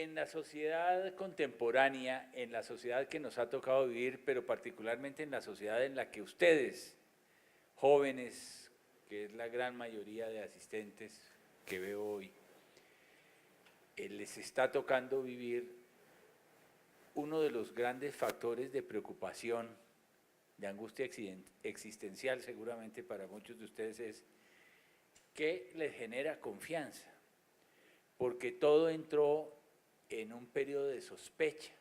en la sociedad contemporánea, en la sociedad que nos ha tocado vivir, pero particularmente en la sociedad en la que ustedes, jóvenes, que es la gran mayoría de asistentes que veo hoy, les está tocando vivir uno de los grandes factores de preocupación, de angustia existencial seguramente para muchos de ustedes es que les genera confianza, porque todo entró en un periodo de sospecha,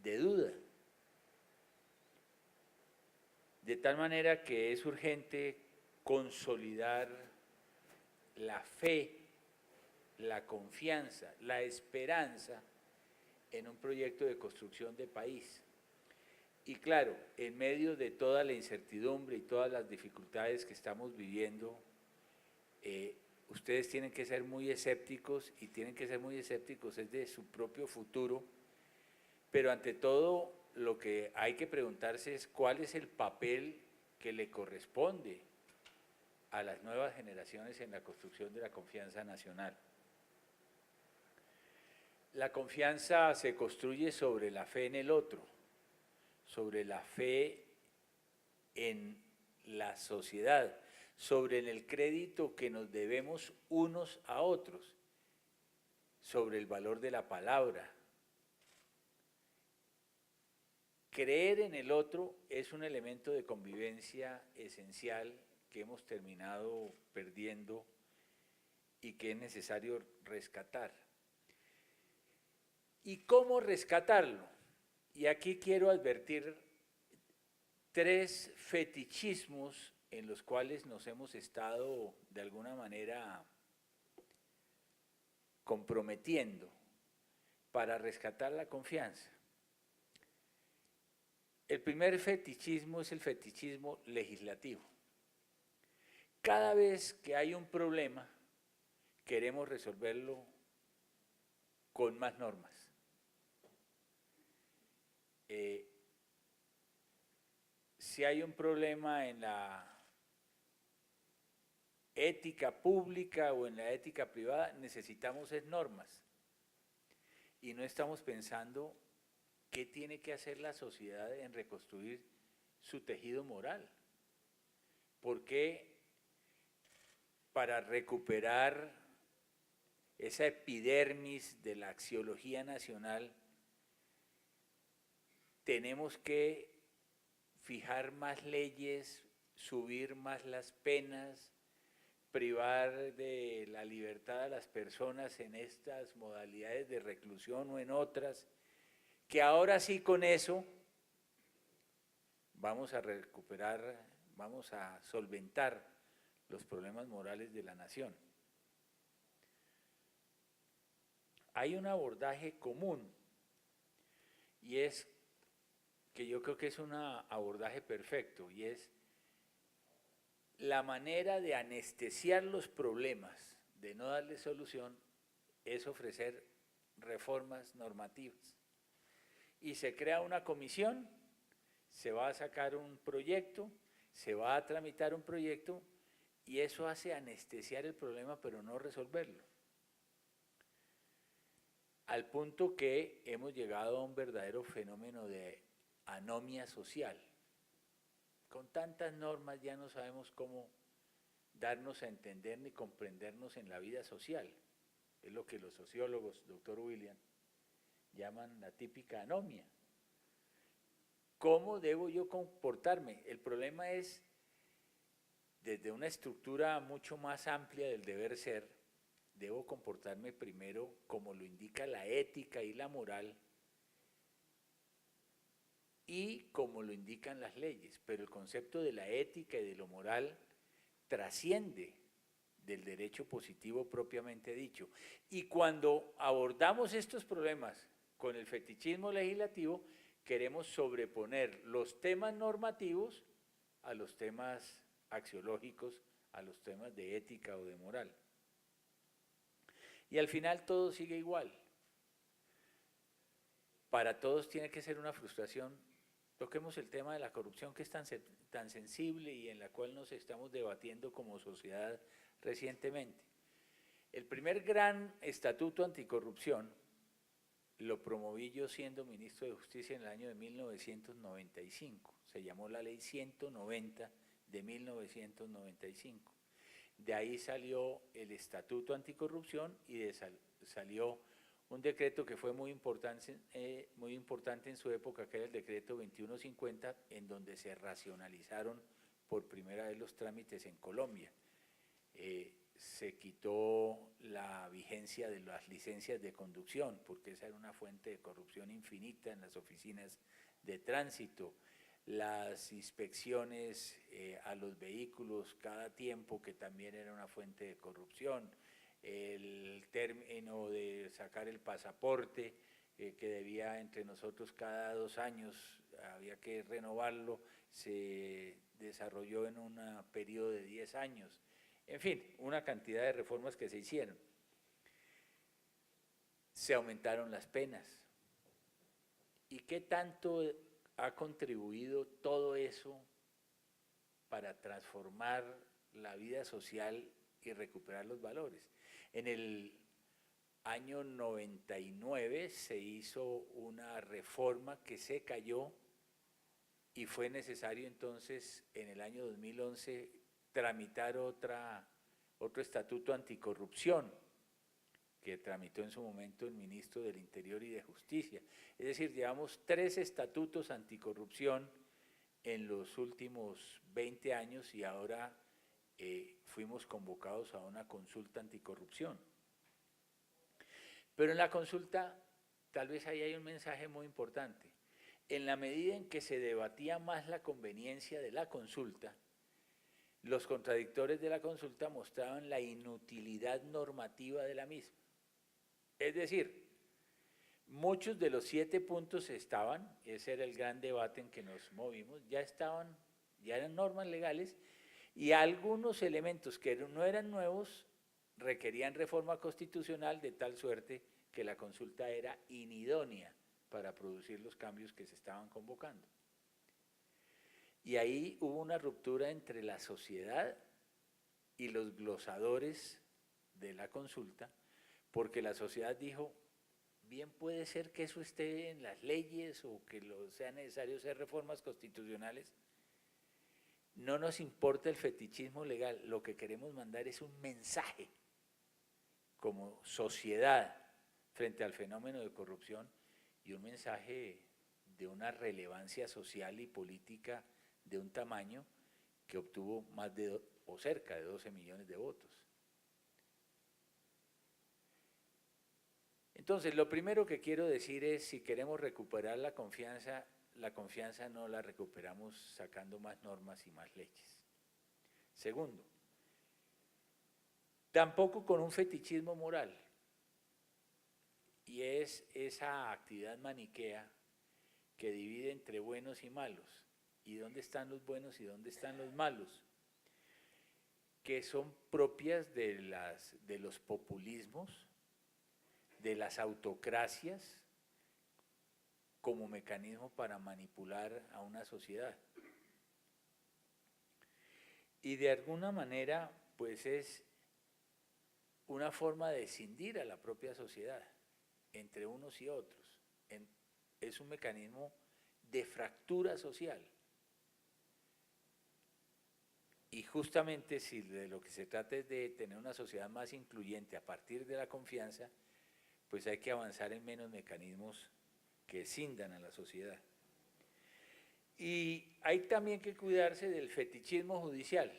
de duda, de tal manera que es urgente consolidar la fe, la confianza, la esperanza en un proyecto de construcción de país. Y claro, en medio de toda la incertidumbre y todas las dificultades que estamos viviendo, ustedes tienen que ser muy escépticos y tienen que ser muy escépticos es de su propio futuro, pero ante todo lo que hay que preguntarse es cuál es el papel que le corresponde a las nuevas generaciones en la construcción de la confianza nacional. La confianza se construye sobre la fe en el otro, sobre la fe en la sociedad, sobre el crédito que nos debemos unos a otros, sobre el valor de la palabra. Creer en el otro es un elemento de convivencia esencial que hemos terminado perdiendo y que es necesario rescatar. ¿Y cómo rescatarlo? Y aquí quiero advertir tres fetichismos en los cuales nos hemos estado de alguna manera comprometiendo para rescatar la confianza. El primer fetichismo es el fetichismo legislativo. Cada vez que hay un problema, queremos resolverlo con más normas. Si hay un problema en la ética pública o en la ética privada, necesitamos normas. Y no estamos pensando qué tiene que hacer la sociedad en reconstruir su tejido moral. Porque para recuperar esa epidermis de la axiología nacional, tenemos que fijar más leyes, subir más las penas, privar de la libertad a las personas en estas modalidades de reclusión o en otras, que ahora sí con eso vamos a recuperar, vamos a solventar los problemas morales de la nación. Hay un abordaje común y es que yo creo que es un abordaje perfecto y es la manera de anestesiar los problemas, de no darle solución, es ofrecer reformas normativas. Y se crea una comisión, se va a sacar un proyecto, se va a tramitar un proyecto y eso hace anestesiar el problema pero no resolverlo. Al punto que hemos llegado a un verdadero fenómeno de anomia social. Con tantas normas ya no sabemos cómo darnos a entender ni comprendernos en la vida social. Es lo que los sociólogos, doctor William, llaman la típica anomia. ¿Cómo debo yo comportarme? El problema es, desde una estructura mucho más amplia del deber ser, debo comportarme primero como lo indica la ética y la moral, y como lo indican las leyes, pero el concepto de la ética y de lo moral trasciende del derecho positivo propiamente dicho. Y cuando abordamos estos problemas con el fetichismo legislativo, queremos sobreponer los temas normativos a los temas axiológicos, a los temas de ética o de moral. Y al final todo sigue igual. Para todos tiene que ser una frustración. Toquemos el tema de la corrupción que es tan sensible y en la cual nos estamos debatiendo como sociedad recientemente. El primer gran estatuto anticorrupción lo promoví yo siendo ministro de Justicia en el año de 1995. Se llamó la Ley 190 de 1995. De ahí salió el Estatuto Anticorrupción y salió un decreto que fue muy importante en su época, que era el decreto 2150, en donde se racionalizaron por primera vez los trámites en Colombia. Se quitó la vigencia de las licencias de conducción, porque esa era una fuente de corrupción infinita en las oficinas de tránsito, las inspecciones a los vehículos cada tiempo, que también era una fuente de corrupción, el término de sacar el pasaporte, que debía entre nosotros cada 2 años, había que renovarlo, se desarrolló en un periodo de 10 años. En fin, una cantidad de reformas que se hicieron. Se aumentaron las penas. ¿Y qué tanto ha contribuido todo eso para transformar la vida social y recuperar los valores? En el año 99 se hizo una reforma que se cayó y fue necesario entonces en el año 2011 tramitar otro estatuto anticorrupción que tramitó en su momento el ministro del Interior y de Justicia. Es decir, llevamos 3 estatutos anticorrupción en los últimos 20 años y ahora fuimos convocados a una consulta anticorrupción. Pero en la consulta, tal vez ahí hay un mensaje muy importante. En la medida en que se debatía más la conveniencia de la consulta, los contradictores de la consulta mostraban la inutilidad normativa de la misma. Es decir, muchos de los 7 puntos estaban, ese era el gran debate en que nos movimos, ya eran normas legales, y algunos elementos que no eran nuevos requerían reforma constitucional, de tal suerte que la consulta era inidónea para producir los cambios que se estaban convocando. Y ahí hubo una ruptura entre la sociedad y los glosadores de la consulta, porque la sociedad dijo, bien puede ser que eso esté en las leyes o que sea necesario hacer reformas constitucionales. No nos importa el fetichismo legal, lo que queremos mandar es un mensaje como sociedad frente al fenómeno de corrupción y un mensaje de una relevancia social y política de un tamaño que obtuvo más de o cerca de 12 millones de votos. Entonces, lo primero que quiero decir es, si queremos recuperar la confianza no la recuperamos sacando más normas y más leyes. Segundo, tampoco con un fetichismo moral, y es esa actividad maniquea que divide entre buenos y malos, y dónde están los buenos y dónde están los malos, que son propias de los populismos, de las autocracias, como mecanismo para manipular a una sociedad. Y de alguna manera, pues es una forma de escindir a la propia sociedad entre unos y otros. Es un mecanismo de fractura social. Y justamente si de lo que se trata es de tener una sociedad más incluyente a partir de la confianza, pues hay que avanzar en menos mecanismos que escindan a la sociedad. Y hay también que cuidarse del fetichismo judicial.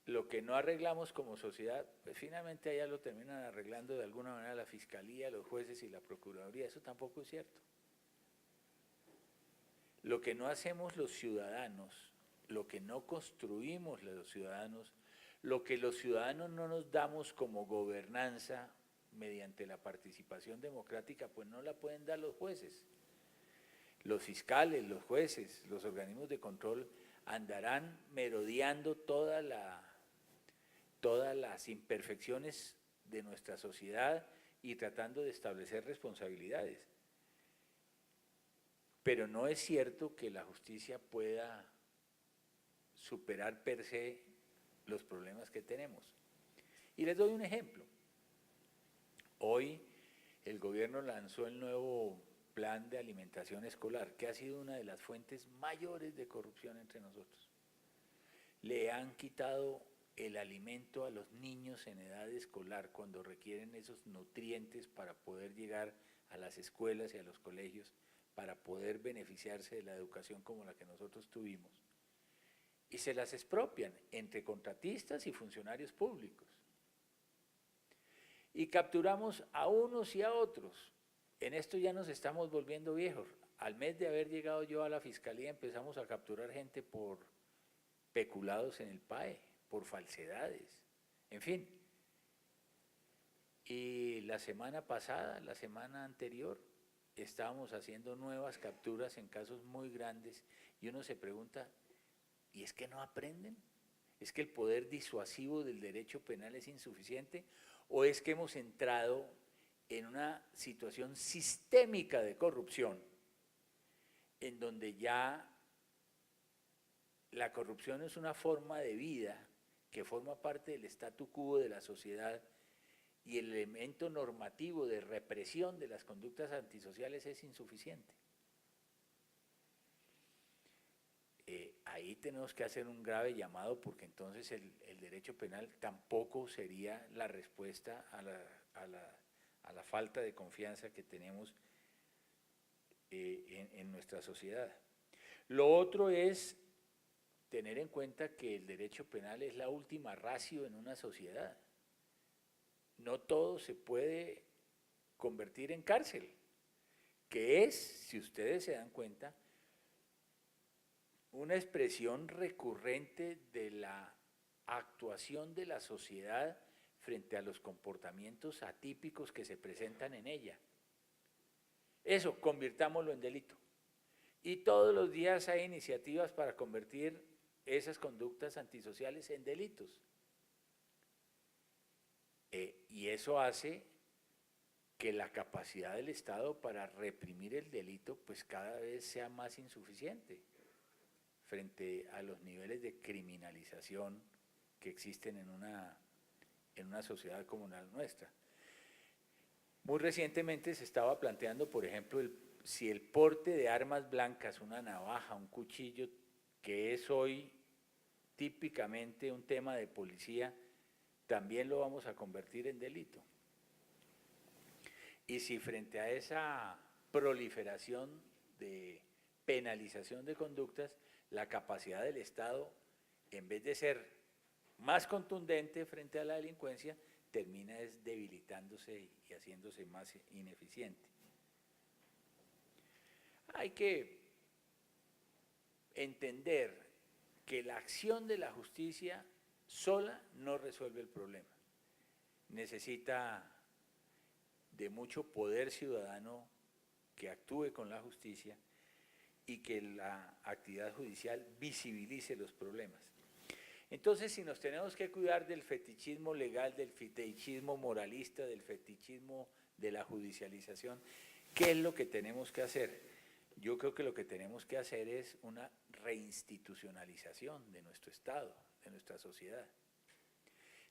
Lo que no arreglamos como sociedad, pues finalmente allá lo terminan arreglando de alguna manera la Fiscalía, los jueces y la Procuraduría. Eso tampoco es cierto. Lo que no hacemos los ciudadanos, lo que no construimos los ciudadanos, lo que los ciudadanos no nos damos como gobernanza mediante la participación democrática, pues no la pueden dar los jueces. Los fiscales, los jueces, los organismos de control andarán merodeando todas las imperfecciones de nuestra sociedad y tratando de establecer responsabilidades. Pero no es cierto que la justicia pueda superar per se los problemas que tenemos. Y les doy un ejemplo. Hoy el gobierno lanzó el nuevo plan de alimentación escolar, que ha sido una de las fuentes mayores de corrupción entre nosotros. Le han quitado el alimento a los niños en edad escolar cuando requieren esos nutrientes para poder llegar a las escuelas y a los colegios, para poder beneficiarse de la educación como la que nosotros tuvimos. Y se las expropian entre contratistas y funcionarios públicos. Y capturamos a unos y a otros. En esto ya nos estamos volviendo viejos. Al mes de haber llegado yo a la fiscalía empezamos a capturar gente por peculados en el PAE, por falsedades, en fin. Y la semana pasada, la semana anterior, estábamos haciendo nuevas capturas en casos muy grandes y uno se pregunta, ¿y es que no aprenden? ¿Es que el poder disuasivo del derecho penal es insuficiente? ¿O es que hemos entrado en una situación sistémica de corrupción en donde ya la corrupción es una forma de vida que forma parte del statu quo de la sociedad y el elemento normativo de represión de las conductas antisociales es insuficiente? Ahí tenemos que hacer un grave llamado porque entonces el derecho penal tampoco sería la respuesta a la falta de confianza que tenemos en nuestra sociedad. Lo otro es tener en cuenta que el derecho penal es la última ratio en una sociedad. No todo se puede convertir en cárcel, que es, si ustedes se dan cuenta, una expresión recurrente de la actuación de la sociedad frente a los comportamientos atípicos que se presentan en ella. Eso, convirtámoslo en delito. Y todos los días hay iniciativas para convertir esas conductas antisociales en delitos. Y eso hace que la capacidad del Estado para reprimir el delito pues cada vez sea más insuficiente frente a los niveles de criminalización que existen en una sociedad como la nuestra. Muy recientemente se estaba planteando, por ejemplo, si el porte de armas blancas, una navaja, un cuchillo, que es hoy típicamente un tema de policía, también lo vamos a convertir en delito. Y si frente a esa proliferación de penalización de conductas, la capacidad del Estado, en vez de ser más contundente frente a la delincuencia, termina debilitándose y haciéndose más ineficiente. Hay que entender que la acción de la justicia sola no resuelve el problema. Necesita de mucho poder ciudadano que actúe con la justicia y que la actividad judicial visibilice los problemas. Entonces, si nos tenemos que cuidar del fetichismo legal, del fetichismo moralista, del fetichismo de la judicialización, ¿qué es lo que tenemos que hacer? Yo creo que lo que tenemos que hacer es una reinstitucionalización de nuestro Estado, de nuestra sociedad.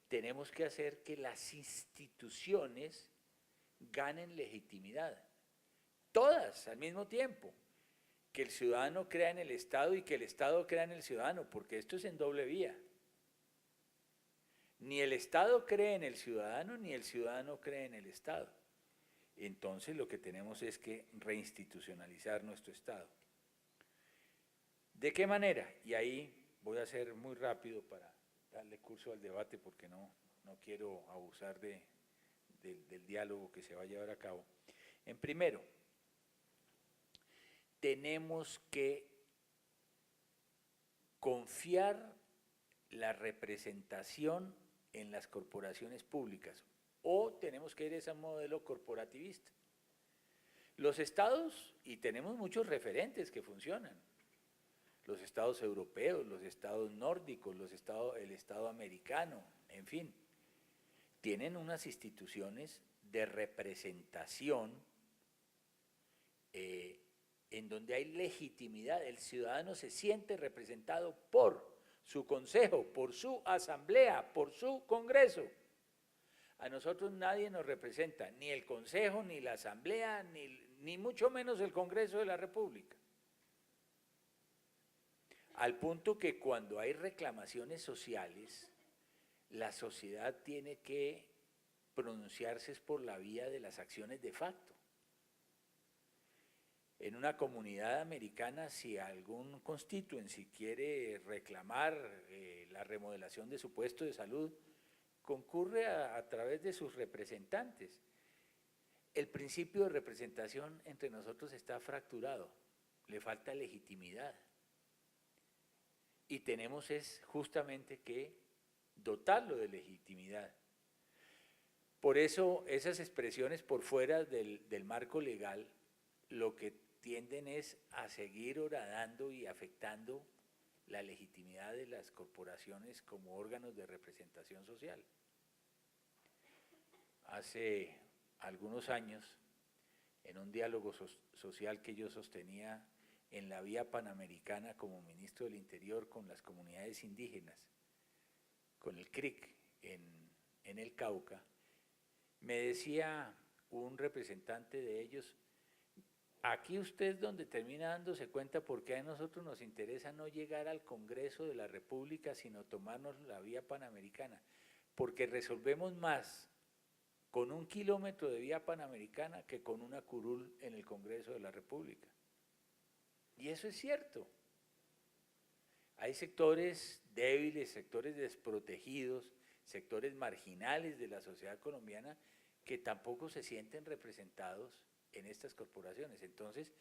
Tenemos que hacer que las instituciones ganen legitimidad, todas al mismo tiempo, que el ciudadano crea en el Estado y que el Estado crea en el ciudadano, porque esto es en doble vía. Ni el Estado cree en el ciudadano, ni el ciudadano cree en el Estado. Entonces lo que tenemos es que reinstitucionalizar nuestro Estado. ¿De qué manera? Y ahí voy a ser muy rápido para darle curso al debate porque no quiero abusar del diálogo que se va a llevar a cabo. En primero, tenemos que confiar la representación en las corporaciones públicas o tenemos que ir a ese modelo corporativista. Los estados, y tenemos muchos referentes que funcionan, los estados europeos, los estados nórdicos, el estado americano, en fin, tienen unas instituciones de representación en donde hay legitimidad, el ciudadano se siente representado por su consejo, por su asamblea, por su congreso. A nosotros nadie nos representa, ni el Consejo, ni la Asamblea, ni mucho menos el Congreso de la República. Al punto que cuando hay reclamaciones sociales, la sociedad tiene que pronunciarse por la vía de las acciones de facto. En una comunidad americana, si algún constituency quiere reclamar la remodelación de su puesto de salud, concurre a través de sus representantes. El principio de representación entre nosotros está fracturado, le falta legitimidad. Y tenemos es justamente que dotarlo de legitimidad. Por eso esas expresiones por fuera del marco legal lo que tienden es a seguir horadando y afectando la legitimidad de las corporaciones como órganos de representación social. Hace algunos años, en un diálogo social que yo sostenía en la vía panamericana como ministro del Interior con las comunidades indígenas, con el CRIC en el Cauca, me decía un representante de ellos: aquí usted es donde termina dándose cuenta por qué a nosotros nos interesa no llegar al Congreso de la República, sino tomarnos la vía panamericana, porque resolvemos más con 1 kilómetro de vía panamericana que con una curul en el Congreso de la República. Y eso es cierto. Hay sectores débiles, sectores desprotegidos, sectores marginales de la sociedad colombiana que tampoco se sienten representados en estas corporaciones. Entonces,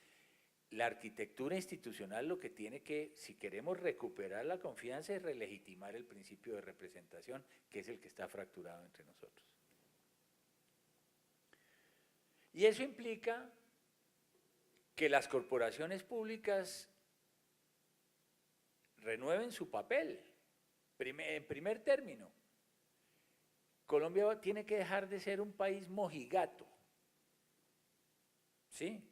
la arquitectura institucional lo que tiene que, si queremos recuperar la confianza, es relegitimar el principio de representación, que es el que está fracturado entre nosotros. Y eso implica que las corporaciones públicas renueven su papel. En primer término, Colombia tiene que dejar de ser un país mojigato, ¿sí?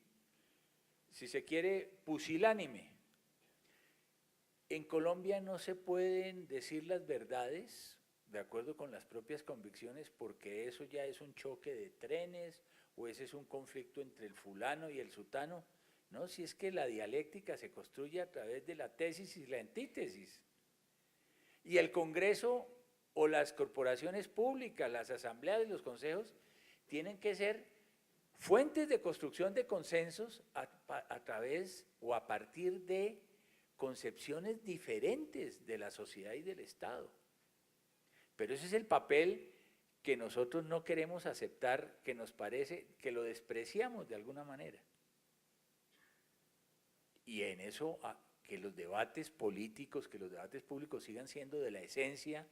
Si se quiere, pusilánime. En Colombia no se pueden decir las verdades de acuerdo con las propias convicciones, porque eso ya es un choque de trenes o ese es un conflicto entre el fulano y el sutano. No, si es que la dialéctica se construye a través de la tesis y la antítesis. Y el Congreso o las corporaciones públicas, las asambleas y los consejos, tienen que ser fuentes de construcción de consensos a través o a partir de concepciones diferentes de la sociedad y del Estado. Pero ese es el papel que nosotros no queremos aceptar, que nos parece que lo despreciamos de alguna manera. Y en eso, que los debates políticos, que los debates públicos sigan siendo de la esencia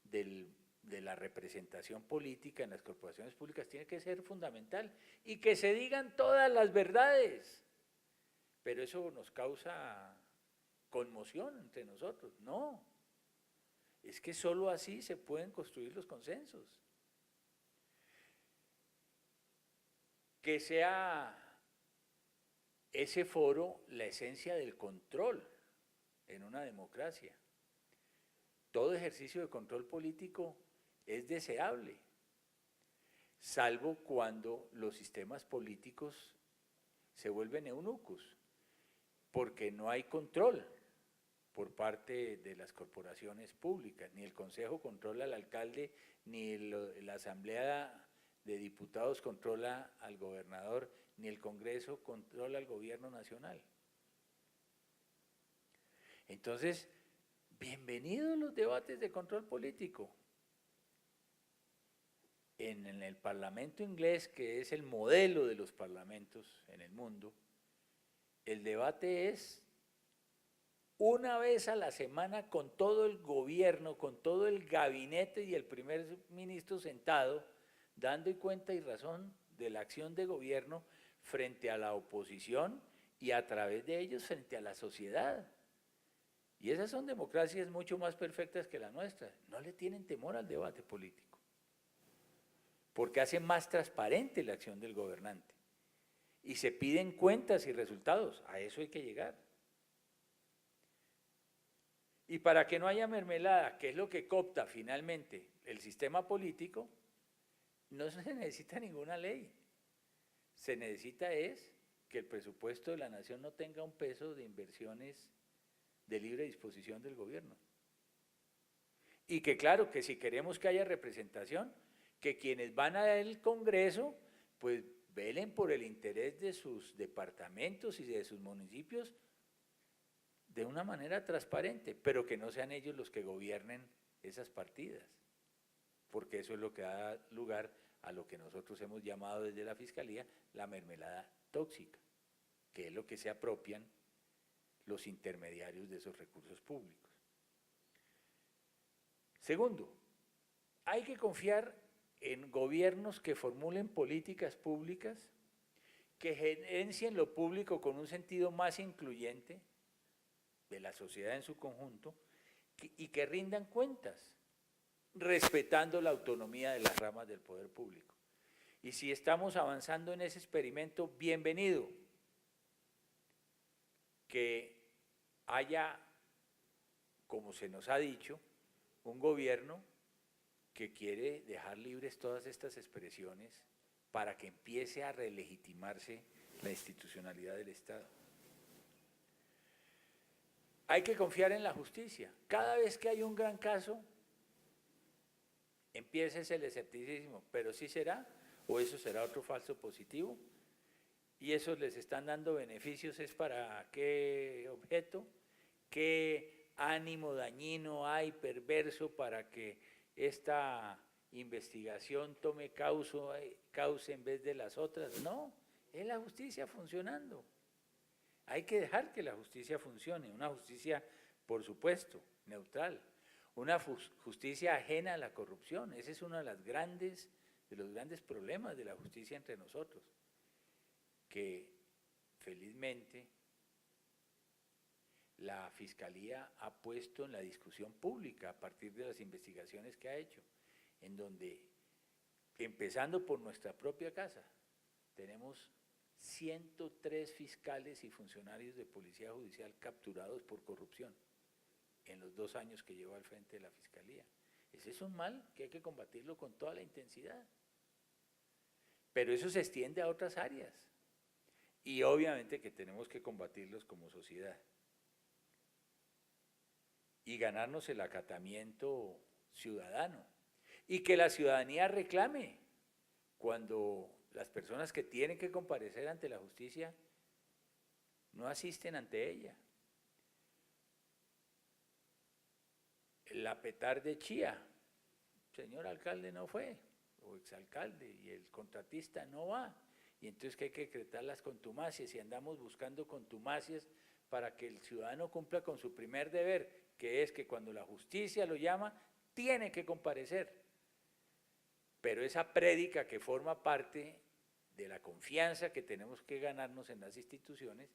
de la representación política en las corporaciones públicas, tiene que ser fundamental. Y que se digan todas las verdades. Pero eso nos causa conmoción entre nosotros. No. Es que solo así se pueden construir los consensos. Que sea ese foro la esencia del control en una democracia. Todo ejercicio de control político es deseable, salvo cuando los sistemas políticos se vuelven eunucos, porque no hay control por parte de las corporaciones públicas, ni el Consejo controla al alcalde, ni la Asamblea de Diputados controla al gobernador, ni el Congreso controla al gobierno nacional. Entonces, bienvenidos los debates de control político. En el Parlamento inglés, que es el modelo de los parlamentos en el mundo, el debate es una vez a la semana con todo el gobierno, con todo el gabinete y el primer ministro sentado, dando cuenta y razón de la acción de gobierno frente a la oposición y a través de ellos frente a la sociedad. Y esas son democracias mucho más perfectas que la nuestra. No le tienen temor al debate político, porque hace más transparente la acción del gobernante. Y se piden cuentas y resultados, a eso hay que llegar. Y para que no haya mermelada, que es lo que coopta finalmente el sistema político, no se necesita ninguna ley. Se necesita es que el presupuesto de la nación no tenga un peso de inversiones de libre disposición del gobierno. Y que claro, que si queremos que haya representación, que quienes van al Congreso, pues velen por el interés de sus departamentos y de sus municipios de una manera transparente, pero que no sean ellos los que gobiernen esas partidas, porque eso es lo que da lugar a lo que nosotros hemos llamado desde la Fiscalía la mermelada tóxica, que es lo que se apropian los intermediarios de esos recursos públicos. Segundo, hay que confiar en gobiernos que formulen políticas públicas, que gerencien lo público con un sentido más incluyente de la sociedad en su conjunto y que rindan cuentas, respetando la autonomía de las ramas del poder público. Y si estamos avanzando en ese experimento, bienvenido. Que haya, como se nos ha dicho, un gobierno que quiere dejar libres todas estas expresiones para que empiece a relegitimarse la institucionalidad del Estado. Hay que confiar en la justicia. Cada vez que hay un gran caso, empieza el escepticismo, pero ¿sí será? ¿O eso será otro falso positivo? ¿Y esos les están dando beneficios? ¿Es para qué objeto? ¿Qué ánimo dañino hay, perverso, para que esta investigación tome cauce en vez de las otras? No, es la justicia funcionando. Hay que dejar que la justicia funcione, una justicia, por supuesto, neutral, una justicia ajena a la corrupción. Ese es uno de los grandes problemas de la justicia entre nosotros, que felizmente la Fiscalía ha puesto en la discusión pública a partir de las investigaciones que ha hecho, en donde, empezando por nuestra propia casa, tenemos 103 fiscales y funcionarios de policía judicial capturados por corrupción en los 2 años que llevo al frente de la Fiscalía. Ese es un mal que hay que combatirlo con toda la intensidad. Pero eso se extiende a otras áreas. Y obviamente que tenemos que combatirlos como sociedad. Y ganarnos el acatamiento ciudadano. Y que la ciudadanía reclame cuando las personas que tienen que comparecer ante la justicia no asisten ante ella. La Petar de Chía, señor alcalde no fue, o exalcalde, y el contratista no va. Y entonces que hay que decretar las contumacias, y andamos buscando contumacias para que el ciudadano cumpla con su primer deber, que es que cuando la justicia lo llama, tiene que comparecer. Pero esa prédica que forma parte de la confianza que tenemos que ganarnos en las instituciones,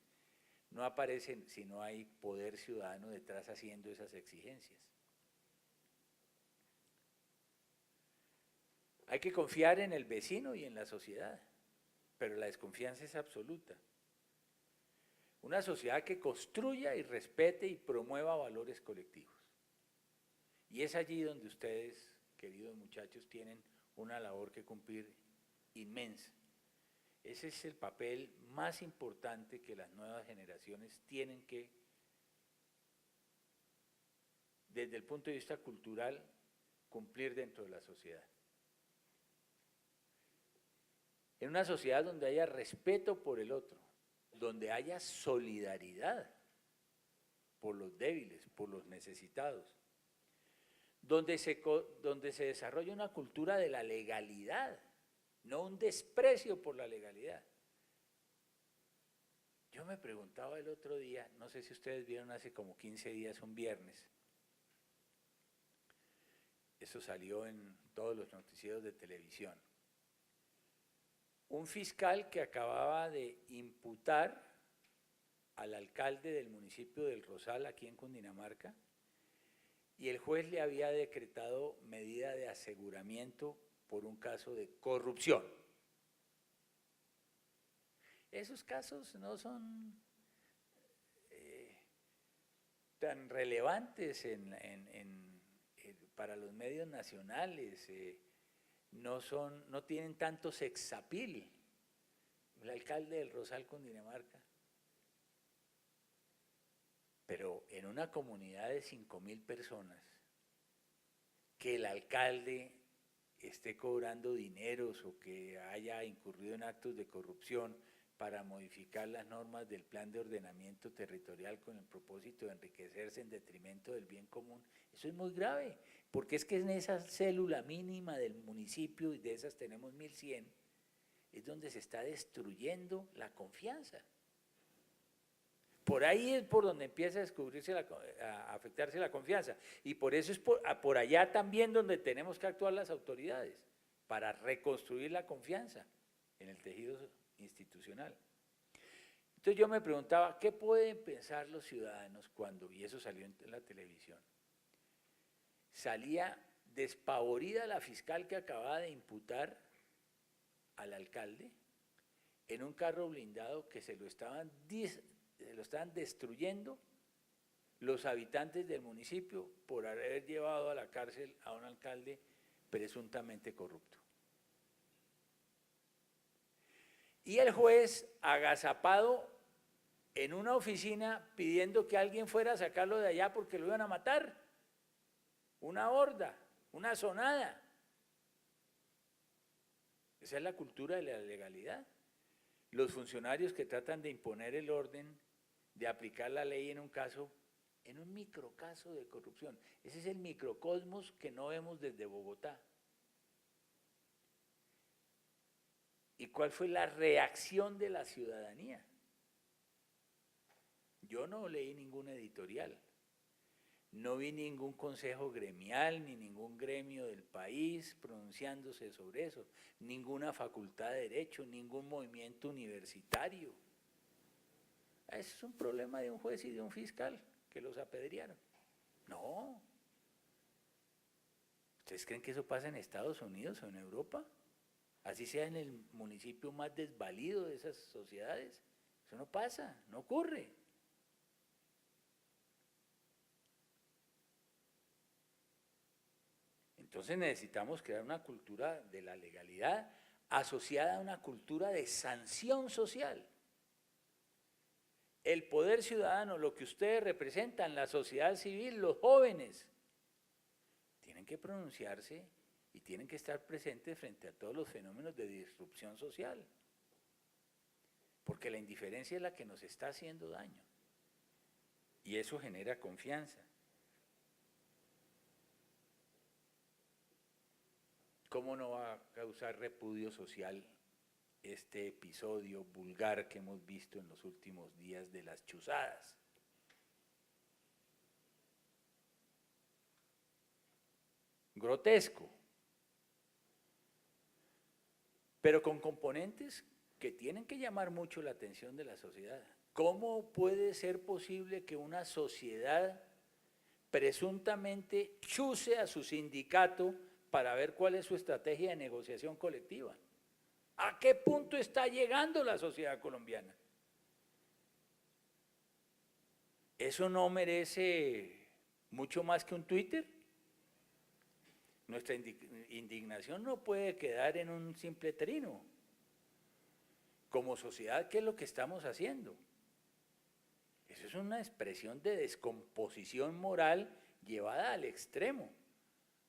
no aparece si no hay poder ciudadano detrás haciendo esas exigencias. Hay que confiar en el vecino y en la sociedad, pero la desconfianza es absoluta. Una sociedad que construya y respete y promueva valores colectivos. Y es allí donde ustedes, queridos muchachos, tienen una labor que cumplir inmensa. Ese es el papel más importante que las nuevas generaciones tienen que, desde el punto de vista cultural, cumplir dentro de la sociedad. En una sociedad donde haya respeto por el otro, donde haya solidaridad por los débiles, por los necesitados, donde se desarrolla una cultura de la legalidad, no un desprecio por la legalidad. Yo me preguntaba el otro día, no sé si ustedes vieron hace como 15 días, un viernes, eso salió en todos los noticieros de televisión, un fiscal que acababa de imputar al alcalde del municipio del Rosal, aquí en Cundinamarca, y el juez le había decretado medida de aseguramiento por un caso de corrupción. Esos casos no son tan relevantes para los medios nacionales, no tienen tanto sexapil. El alcalde del Rosal, Cundinamarca. Pero en una comunidad de 5.000 personas, que el alcalde esté cobrando dineros o que haya incurrido en actos de corrupción para modificar las normas del plan de ordenamiento territorial con el propósito de enriquecerse en detrimento del bien común, eso es muy grave, porque es que en esa célula mínima del municipio, y de esas tenemos 1.100, es donde se está destruyendo la confianza. Por ahí es por donde empieza a descubrirse, a afectarse la confianza. Y por eso es por allá también donde tenemos que actuar las autoridades, para reconstruir la confianza en el tejido institucional. Entonces yo me preguntaba, ¿qué pueden pensar los ciudadanos cuando, y eso salió en la televisión, salía despavorida la fiscal que acababa de imputar al alcalde en un carro blindado que se lo estaban destruyendo los habitantes del municipio por haber llevado a la cárcel a un alcalde presuntamente corrupto? Y el juez agazapado en una oficina pidiendo que alguien fuera a sacarlo de allá porque lo iban a matar. Una horda, una sonada. Esa es la cultura de la legalidad. Los funcionarios que tratan de imponer el orden, de aplicar la ley en un caso, en un microcaso de corrupción. Ese es el microcosmos que no vemos desde Bogotá. ¿Y cuál fue la reacción de la ciudadanía? Yo no leí ningún editorial, no vi ningún consejo gremial, ni ningún gremio del país pronunciándose sobre eso, ninguna facultad de derecho, ningún movimiento universitario. Ese es un problema de un juez y de un fiscal que los apedrearon. No. ¿Ustedes creen que eso pasa en Estados Unidos o en Europa? Así sea en el municipio más desvalido de esas sociedades. Eso no pasa, no ocurre. Entonces necesitamos crear una cultura de la legalidad asociada a una cultura de sanción social. El poder ciudadano, lo que ustedes representan, la sociedad civil, los jóvenes, tienen que pronunciarse y tienen que estar presentes frente a todos los fenómenos de disrupción social. Porque la indiferencia es la que nos está haciendo daño. Y eso genera confianza. ¿Cómo no va a causar repudio social este episodio vulgar que hemos visto en los últimos días de las chuzadas? Grotesco, pero con componentes que tienen que llamar mucho la atención de la sociedad. ¿Cómo puede ser posible que una sociedad presuntamente chuce a su sindicato para ver cuál es su estrategia de negociación colectiva? ¿A qué punto está llegando la sociedad colombiana? ¿Eso no merece mucho más que un Twitter? Nuestra indignación no puede quedar en un simple trino. Como sociedad, ¿qué es lo que estamos haciendo? Eso es una expresión de descomposición moral llevada al extremo.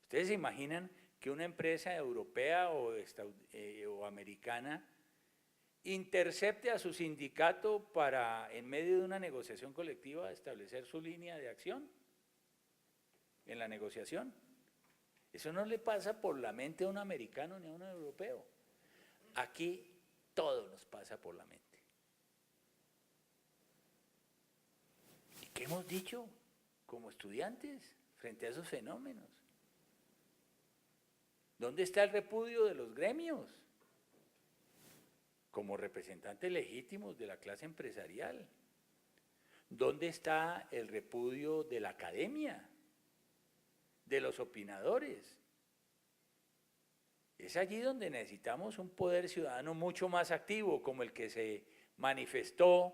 ¿Ustedes se imaginan que una empresa europea o americana intercepte a su sindicato para, en medio de una negociación colectiva, establecer su línea de acción en la negociación? Eso no le pasa por la mente a un americano ni a un europeo. Aquí todo nos pasa por la mente. ¿Y qué hemos dicho como estudiantes frente a esos fenómenos? ¿Dónde está el repudio de los gremios como representantes legítimos de la clase empresarial? ¿Dónde está el repudio de la academia, de los opinadores? Es allí donde necesitamos un poder ciudadano mucho más activo, como el que se manifestó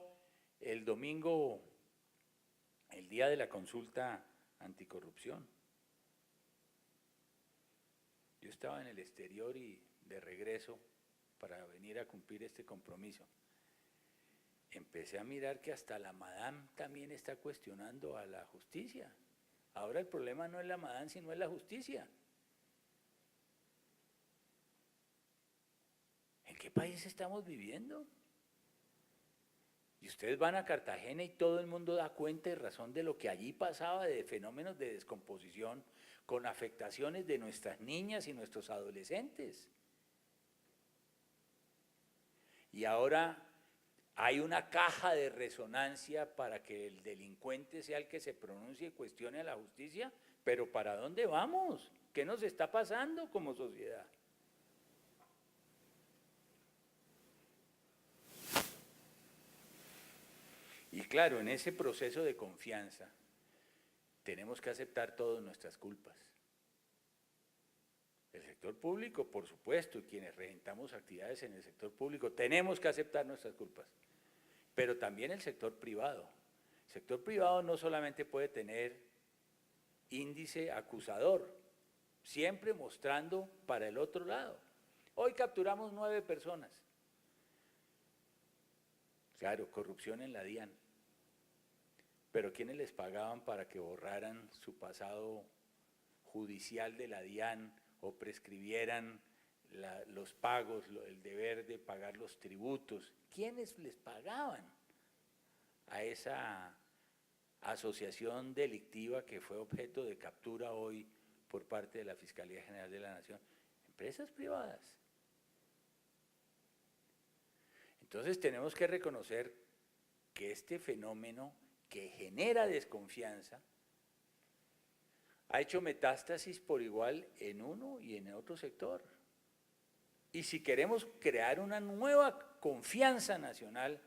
el domingo, el día de la consulta anticorrupción. Yo estaba en el exterior y de regreso para venir a cumplir este compromiso. Empecé a mirar que hasta la Madame también está cuestionando a la justicia. Ahora el problema no es la Madame, sino es la justicia. ¿En qué país estamos viviendo? Y ustedes van a Cartagena y todo el mundo da cuenta y razón de lo que allí pasaba, de fenómenos de descomposición, con afectaciones de nuestras niñas y nuestros adolescentes. Y ahora hay una caja de resonancia para que el delincuente sea el que se pronuncie y cuestione a la justicia, pero ¿para dónde vamos? ¿Qué nos está pasando como sociedad? Y claro, en ese proceso de confianza tenemos que aceptar todas nuestras culpas. El sector público, por supuesto, y quienes regentamos actividades en el sector público, tenemos que aceptar nuestras culpas, pero también el sector privado. El sector privado no solamente puede tener índice acusador, siempre mostrando para el otro lado. Hoy capturamos 9 personas. Claro, corrupción en la DIAN. Pero ¿quiénes les pagaban para que borraran su pasado judicial de la DIAN o prescribieran los pagos, el deber de pagar los tributos? ¿Quiénes les pagaban a esa asociación delictiva que fue objeto de captura hoy por parte de la Fiscalía General de la Nación? Empresas privadas. Entonces tenemos que reconocer que este fenómeno que genera desconfianza ha hecho metástasis por igual en uno y en otro sector. Y si queremos crear una nueva confianza nacional,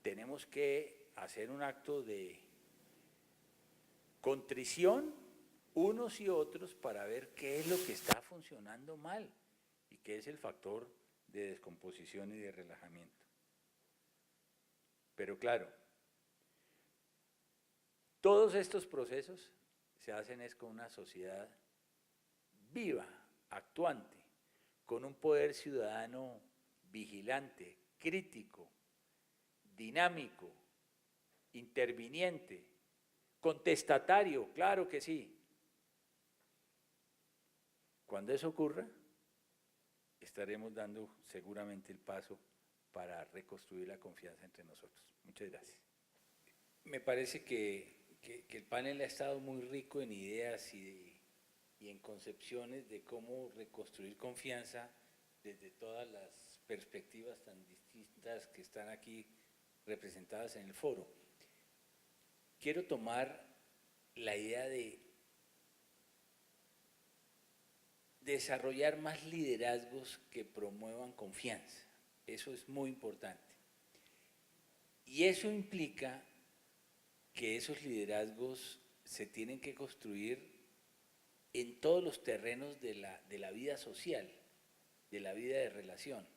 tenemos que hacer un acto de contrición unos y otros para ver qué es lo que está funcionando mal y qué es el factor de descomposición y de relajamiento. Pero claro, todos estos procesos se hacen es con una sociedad viva, actuante, con un poder ciudadano vigilante, crítico, dinámico, interviniente, contestatario, claro que sí. Cuando eso ocurra, estaremos dando seguramente el paso para reconstruir la confianza entre nosotros. Muchas gracias. Me parece que el panel ha estado muy rico en ideas y en concepciones de cómo reconstruir confianza desde todas las perspectivas tan distintas que están aquí representadas en el foro. Quiero tomar la idea de desarrollar más liderazgos que promuevan confianza. Eso es muy importante. Y eso implica que esos liderazgos se tienen que construir en todos los terrenos de la vida social, de la vida de relación.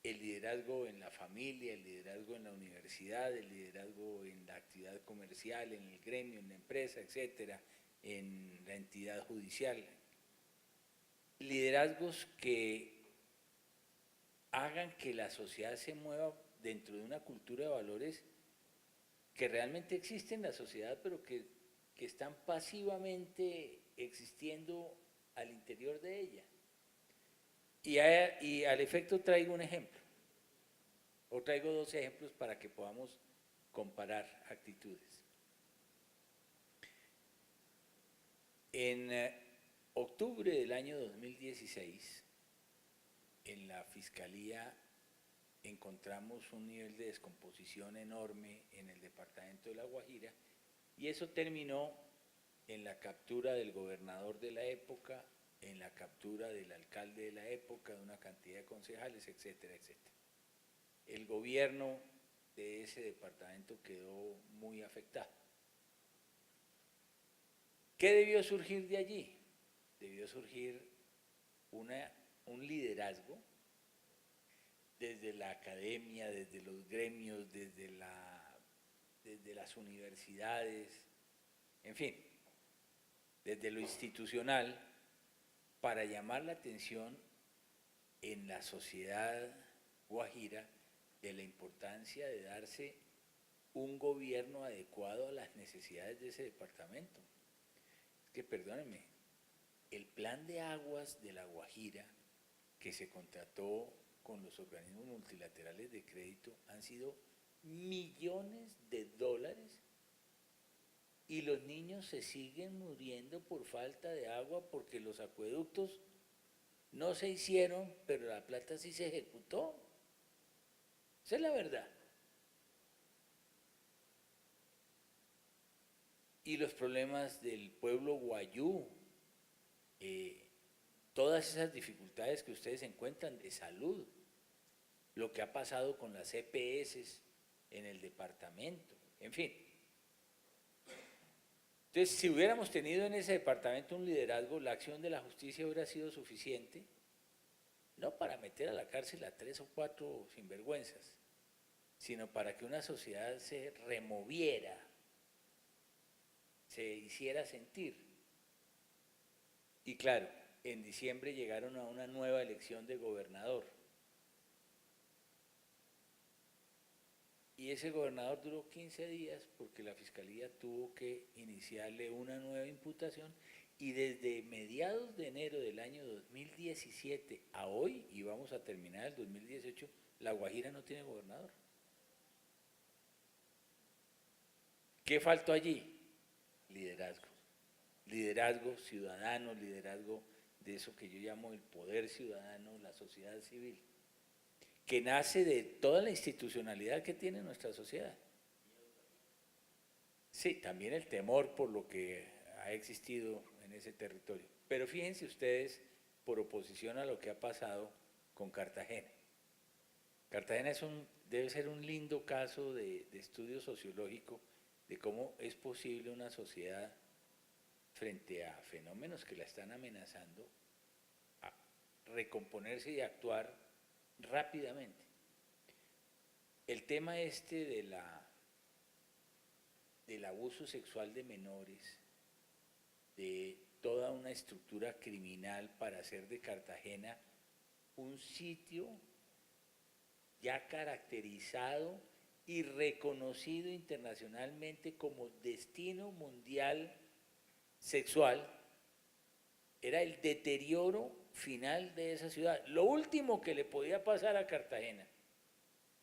El liderazgo en la familia, el liderazgo en la universidad, el liderazgo en la actividad comercial, en el gremio, en la empresa, etcétera, en la entidad judicial. Liderazgos que hagan que la sociedad se mueva dentro de una cultura de valores que realmente existe en la sociedad, pero que están pasivamente existiendo al interior de ella. Y al efecto traigo un ejemplo, o traigo 2 ejemplos para que podamos comparar actitudes. En octubre del año 2016, en la Fiscalía encontramos un nivel de descomposición enorme en el departamento de La Guajira y eso terminó en la captura del gobernador de la época, en la captura del alcalde de la época, de una cantidad de concejales, etcétera, etcétera. El gobierno de ese departamento quedó muy afectado. ¿Qué debió surgir de allí? Debió surgir un liderazgo desde la academia, desde los gremios, desde las universidades, en fin, desde lo institucional, para llamar la atención en la sociedad guajira de la importancia de darse un gobierno adecuado a las necesidades de ese departamento. Es que, perdónenme, el plan de aguas de La Guajira que se contrató con los organismos multilaterales de crédito han sido millones de dólares y los niños se siguen muriendo por falta de agua porque los acueductos no se hicieron, pero la plata sí se ejecutó. Esa es la verdad. Y los problemas del pueblo guayú, todas esas dificultades que ustedes encuentran de salud, lo que ha pasado con las EPS en el departamento, en fin. Entonces, si hubiéramos tenido en ese departamento un liderazgo, la acción de la justicia hubiera sido suficiente, no para meter a la cárcel a 3 o 4 sinvergüenzas, sino para que una sociedad se removiera, se hiciera sentir. Y claro, en diciembre llegaron a una nueva elección de gobernador. Y ese gobernador duró 15 días porque la fiscalía tuvo que iniciarle una nueva imputación y desde mediados de enero del año 2017 a hoy, y vamos a terminar el 2018, La Guajira no tiene gobernador. ¿Qué faltó allí? Liderazgo. Liderazgo ciudadano, liderazgo de eso que yo llamo el poder ciudadano, la sociedad civil, que nace de toda la institucionalidad que tiene nuestra sociedad. Sí, también el temor por lo que ha existido en ese territorio. Pero fíjense ustedes, por oposición a lo que ha pasado con Cartagena. Cartagena debe ser un lindo caso de estudio sociológico de cómo es posible una sociedad frente a fenómenos que la están amenazando a recomponerse y actuar rápidamente. El tema este del abuso sexual de menores, de toda una estructura criminal para hacer de Cartagena un sitio ya caracterizado y reconocido internacionalmente como destino mundial sexual, era el deterioro final de esa ciudad. Lo último que le podía pasar a Cartagena,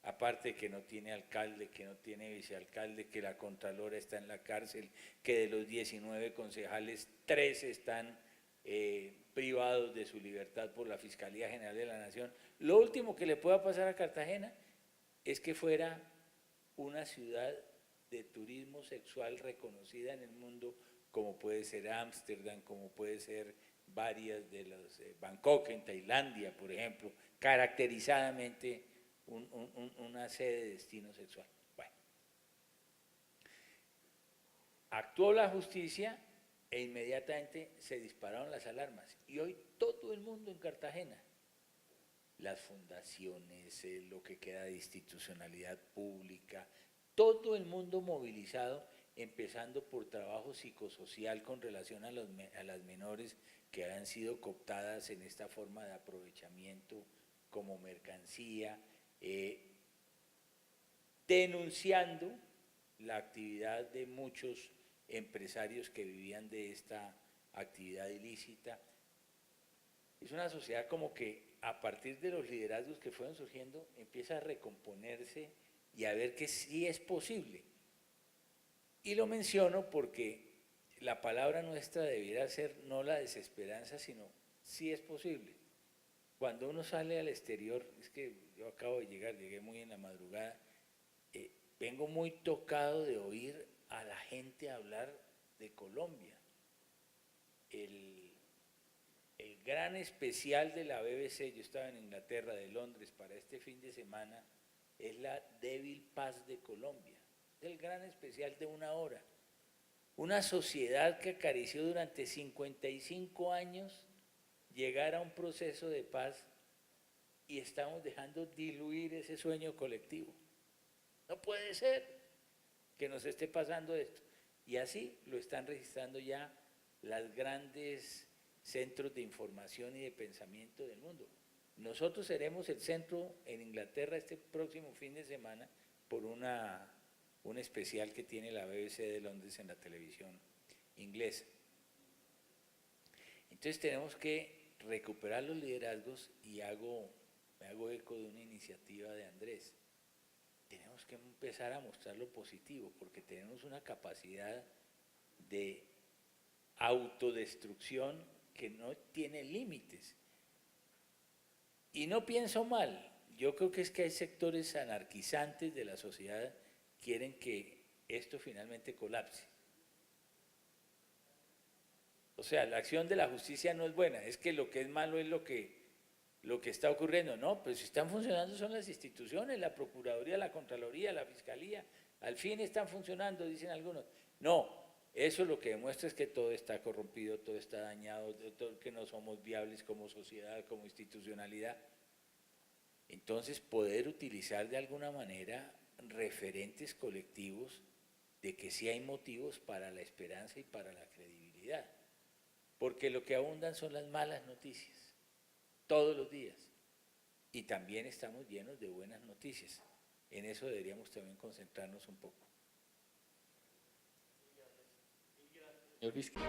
aparte de que no tiene alcalde, que no tiene vicealcalde, que la contralora está en la cárcel, que de los 19 concejales, 13 están privados de su libertad por la Fiscalía General de la Nación. Lo último que le pueda pasar a Cartagena es que fuera una ciudad de turismo sexual reconocida en el mundo, como puede ser Ámsterdam, como puede ser varias de los, Bangkok en Tailandia, por ejemplo, caracterizadamente una sede de destino sexual. Bueno, actuó la justicia e inmediatamente se dispararon las alarmas y hoy todo el mundo en Cartagena, las fundaciones, lo que queda de institucionalidad pública, todo el mundo movilizado, empezando por trabajo psicosocial con relación a las menores que han sido cooptadas en esta forma de aprovechamiento como mercancía, denunciando la actividad de muchos empresarios que vivían de esta actividad ilícita. Es una sociedad como que a partir de los liderazgos que fueron surgiendo empieza a recomponerse y a ver que sí es posible. Y lo menciono porque la palabra nuestra debiera ser no la desesperanza, sino sí es posible. Cuando uno sale al exterior, es que yo acabo de llegar, llegué muy en la madrugada, vengo muy tocado de oír a la gente hablar de Colombia. El gran especial de la BBC, yo estaba en Inglaterra, de Londres, para este fin de semana, es la débil paz de Colombia. Es el gran especial de 1 hora. Una sociedad que acarició durante 55 años llegar a un proceso de paz y estamos dejando diluir ese sueño colectivo. No puede ser que nos esté pasando esto. Y así lo están registrando ya las grandes centros de información y de pensamiento del mundo. Nosotros seremos el centro en Inglaterra este próximo fin de semana por un especial que tiene la BBC de Londres en la televisión inglesa. Entonces tenemos que recuperar los liderazgos y me hago eco de una iniciativa de Andrés. Tenemos que empezar a mostrar lo positivo porque tenemos una capacidad de autodestrucción que no tiene límites. Y no pienso mal, yo creo que es que hay sectores anarquizantes de la sociedad que quieren que esto finalmente colapse. O sea, la acción de la justicia no es buena, es que lo que es malo es lo que está ocurriendo. No, pero si están funcionando son las instituciones, la Procuraduría, la Contraloría, la Fiscalía, al fin están funcionando, dicen algunos. No, eso lo que demuestra es que todo está corrompido, todo está dañado, que no somos viables como sociedad, como institucionalidad. Entonces, poder utilizar de alguna manera referentes colectivos de que sí hay motivos para la esperanza y para la credibilidad. Porque lo que abundan son las malas noticias, todos los días. Y también estamos llenos de buenas noticias. En eso deberíamos también concentrarnos un poco. Señor fiscal.